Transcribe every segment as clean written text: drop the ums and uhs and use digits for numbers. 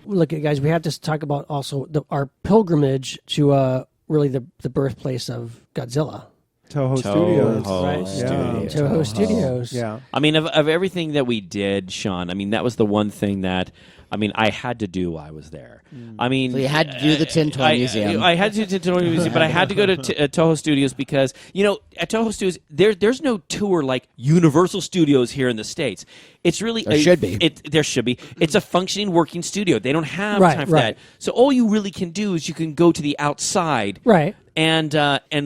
Look, guys, we have to talk about also our pilgrimage to really the birthplace of Godzilla. Toho Studios. Right? Studios. Toho Studios. Yeah. I mean, of everything that we did, Sean, I mean, that was the one thing that, I mean, I had to do while I was there. I mean, So you had to do the Tin Toy Museum. I had to do the Tin Toy Museum, but I had to go to Toho Studios because, at Toho Studios, there's no tour like Universal Studios here in the States. It's really There should be. There should be. It's a functioning, working studio. They don't have Right, time for right. that. So all you really can do is you can go to the outside, Right. and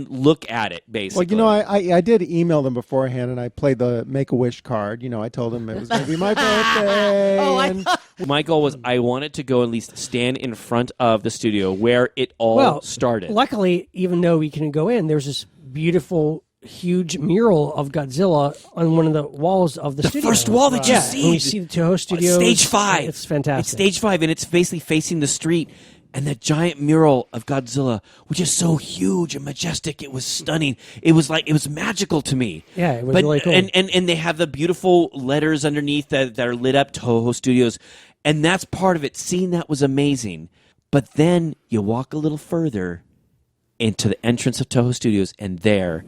look at it, basically. Well, I did email them beforehand, and I played the Make-A-Wish card. I told them it was going to be my birthday. My goal was I wanted to go at least stand in front of the studio where it all started. Luckily, even though we couldn't go in, there's this beautiful, huge mural of Godzilla on one of the walls of the studio. First wall that you see. And we see the Toho Studios. Stage 5. It's fantastic. It's stage 5, and it's basically facing the street. And that giant mural of Godzilla, which is so huge and majestic, it was stunning. It was magical to me. Yeah, it was really cool. And they have the beautiful letters underneath that are lit up, Toho Studios. And that's part of it. Seeing that was amazing. But then you walk a little further into the entrance of Toho Studios, and there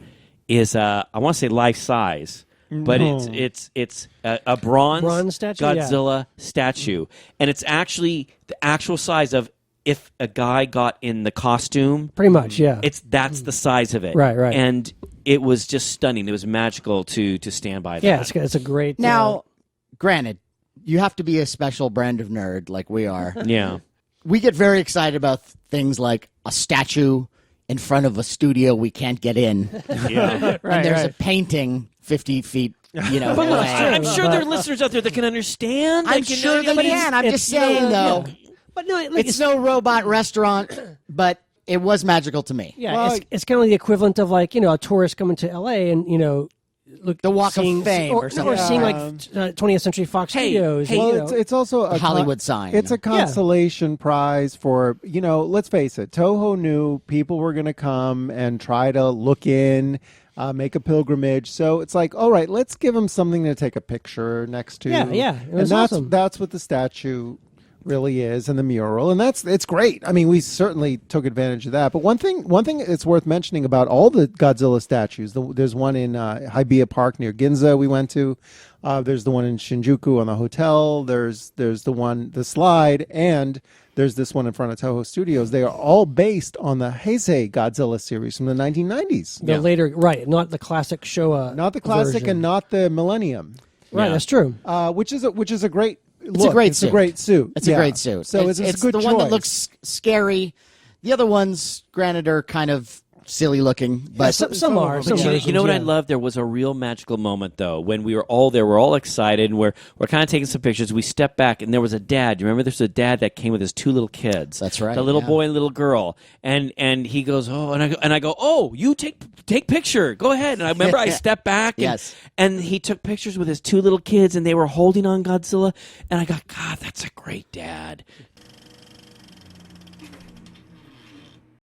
is I want to say life size, but it's a bronze statue, Godzilla statue, and it's actually the actual size of if a guy got in the costume. Pretty much, yeah. That's the size of it, Right. And it was just stunning. It was magical to stand by that. Yeah, it's a great. Now, granted, you have to be a special brand of nerd like we are. Yeah. We get very excited about things like a statue in front of a studio we can't get in. Yeah. And there's a painting 50 feet, away. I'm sure there are listeners out there that can understand. I'm sure they can. I'm just saying, though. But no, It's no robot restaurant, but it was magical to me. Yeah, it's kind of the equivalent of a tourist coming to L.A. and look the Walk of seeing, Fame or something. or seeing 20th Century Fox Studios. It's also a Hollywood sign. It's a consolation prize for let's face it. Toho knew people were going to come and try to look in. Make a pilgrimage, so it's like, all right, let's give them something to take a picture next to. Yeah, it was awesome. That's what the statue really is, and the mural, and it's great. I mean, we certainly took advantage of that. But one thing it's worth mentioning about all the Godzilla statues. There's one in Hibiya Park near Ginza we went to. There's the one in Shinjuku on the hotel. There's the slide, and there's this one in front of Toho Studios. They are all based on the Heisei Godzilla series from the 1990s. The later, right, not the classic Showa. Not the classic version. and not the Millennium. Right, that's true. Which is a great look. It's a great It's suit. a great suit. It's a great suit. So it's a good the choice. one that looks scary. The other ones, granted, are kind of silly looking, but some are. Some You know what I versions, love? There was a real magical moment, though, when we were all there. We're all excited, and we're kind of taking some pictures. We stepped back, and there was a dad. You remember there's a dad that came with his 2 little kids. That's right, The little yeah. boy and little girl. And he goes, oh, and I go, oh, you take picture. Go ahead. And I remember I stepped back, and he took pictures with his 2 little kids, and they were holding on Godzilla. And I got, God, that's a great dad.